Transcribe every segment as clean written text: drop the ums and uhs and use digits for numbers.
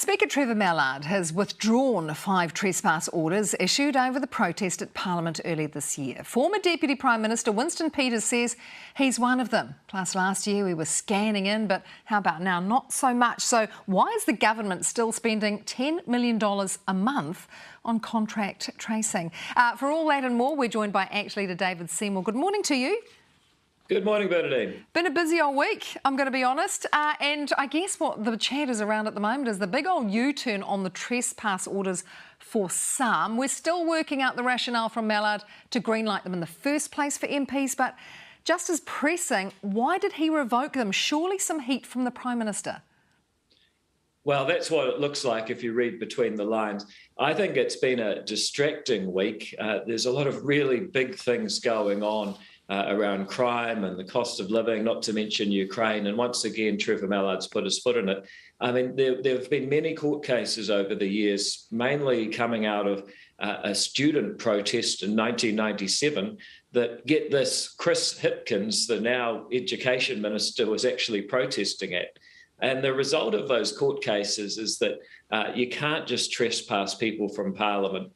Speaker Trevor Mallard has withdrawn 5 trespass orders issued over the protest at Parliament earlier this year. Former Deputy Prime Minister Winston Peters says he's one of them. Plus, last year we were scanning in, but how about now? Not so much. So why is the government still spending $10 million a month on contract tracing? For all that and more, we're joined by Act Leader David Seymour. Good morning to you. Good morning, Bernadine. Been a busy old week, I'm going to be honest. And I guess what the chat is around at the moment is the big old U-turn on the trespass orders for some. We're still working out the rationale from Mallard to greenlight them in the first place for MPs, but just as pressing, why did he revoke them? Surely some heat from the Prime Minister. Well, that's what it looks like if you read between the lines. I think it's been a distracting week. There's a lot of really big things going on around crime and the cost of living, not to mention Ukraine. And once again, Trevor Mallard's put his foot in it. I mean, there have been many court cases over the years, mainly coming out of a student protest in 1997 that, get this, Chris Hipkins, the now Education Minister, was actually protesting at. And the result of those court cases is that you can't just trespass people from Parliament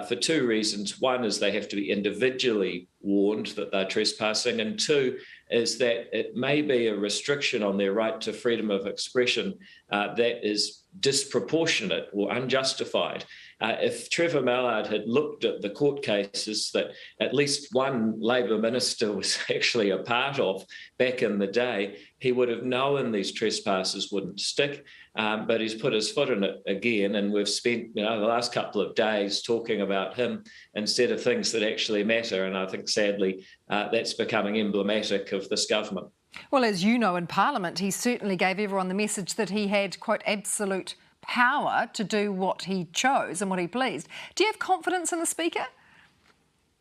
for 2 reasons. One is they have to be individually warned that they're trespassing, and 2 is that it may be a restriction on their right to freedom of expression that is disproportionate or unjustified. If Trevor Mallard had looked at the court cases that at least one Labor minister was actually a part of back in the day, he would have known these trespasses wouldn't stick. But he's put his foot in it again, and we've spent the last couple of days talking about him instead of things that actually matter. And I think, sadly, that's becoming emblematic of this government. Well, as you know, in Parliament, he certainly gave everyone the message that he had, quote, absolute power to do what he chose and what he pleased. Do you have confidence in the Speaker?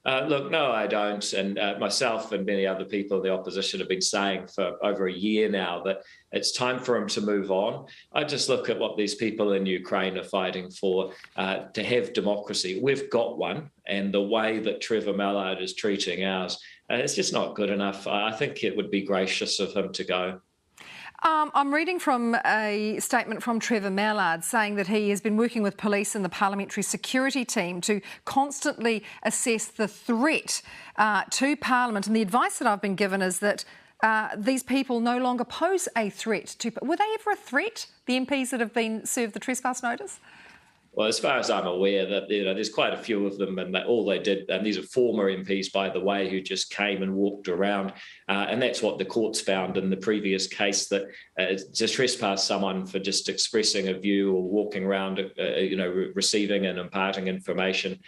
Look, no, I don't. And myself and many other people in the opposition have been saying for over a year now that it's time for him to move on. I just look at what these people in Ukraine are fighting for, to have democracy. We've got one, and the way that Trevor Mallard is treating ours, it's just not good enough. I think it would be gracious of him to go. I'm reading from a statement from Trevor Mallard saying that he has been working with police and the parliamentary security team to constantly assess the threat to Parliament. And the advice that I've been given is that these people no longer pose a threat to... Were they ever a threat, the MPs that have been served the trespass notice? Well, as far as I'm aware, that there's quite a few of them, and all they did, and these are former MPs, by the way, who just came and walked around, and that's what the courts found in the previous case, that to trespass someone for just expressing a view or walking around, receiving and imparting information,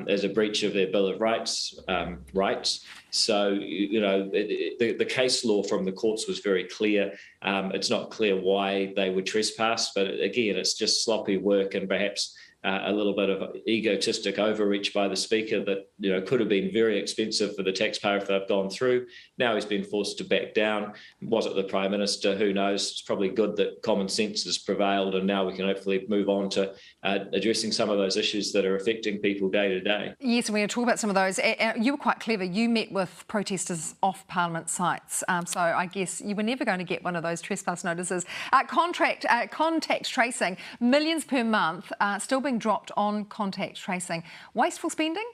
is a breach of their Bill of Rights. So, the case law from the courts was very clear. It's not clear why they would trespass, but again, it's just sloppy work and perhaps a little bit of egotistic overreach by the Speaker that could have been very expensive for the taxpayer if they've gone through. Now he's been forced to back down. Was it the Prime Minister? Who knows? It's probably good that common sense has prevailed, and now we can hopefully move on to addressing some of those issues that are affecting people day to day. Yes, and we're going to talk about some of those. You were quite clever. You met with protesters off Parliament sites, so I guess you were never going to get one of those trespass notices. Contact tracing, millions per month, still being dropped on contact tracing. Wasteful spending?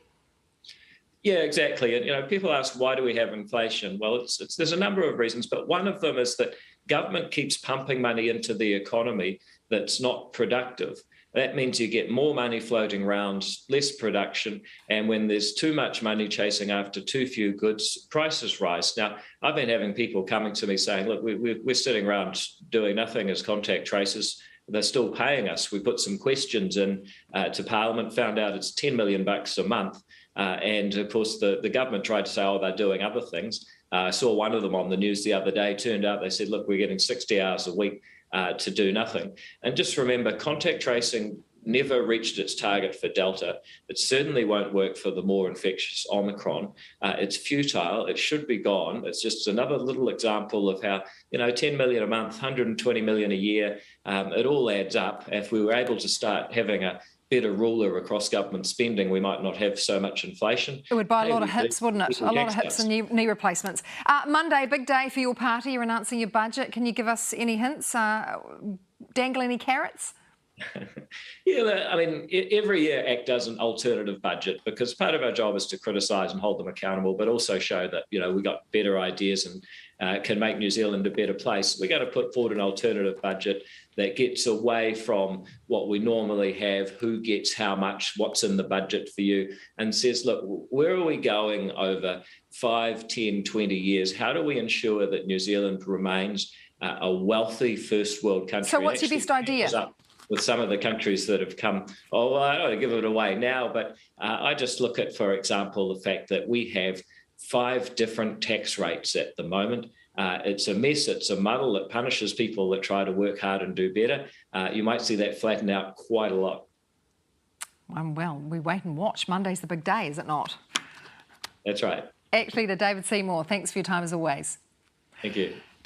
Yeah, exactly. And people ask, why do we have inflation? Well, there's a number of reasons, but one of them is that government keeps pumping money into the economy that's not productive. That means you get more money floating around, less production, and when there's too much money chasing after too few goods, prices rise. Now, I've been having people coming to me saying, look, we're sitting around doing nothing as contact tracers. They're still paying us. We put some questions in to Parliament, found out it's $10 million a month. And of course, the government tried to say, oh, they're doing other things. I saw one of them on the news the other day. Turned out they said, look, we're getting 60 hours a week to do nothing. And just remember, contact tracing never reached its target for Delta. It certainly won't work for the more infectious Omicron. It's futile. It should be gone. It's just another little example of how, 10 million a month, 120 million a year, it all adds up. If we were able to start having a better ruler across government spending, we might not have so much inflation. It would buy a lot of hips, wouldn't it? A lot of hips and knee replacements. Monday, big day for your party. You're announcing your budget. Can you give us any hints? Dangle any carrots? Yeah, I mean, every year ACT does an alternative budget because part of our job is to criticise and hold them accountable, but also show that, we got better ideas and can make New Zealand a better place. We're going to put forward an alternative budget that gets away from what we normally have, who gets how much, what's in the budget for you, and says, look, where are we going over 5, 10, 20 years? How do we ensure that New Zealand remains a wealthy first world country? So what's your best idea? With some of the countries that have come, I don't want to give it away now, but I just look at, for example, the fact that we have 5 different tax rates at the moment. It's a mess, it's a muddle that punishes people that try to work hard and do better. You might see that flatten out quite a lot. Well, we wait and watch. Monday's the big day, is it not? That's right. ACT Leader David Seymour, thanks for your time as always. Thank you.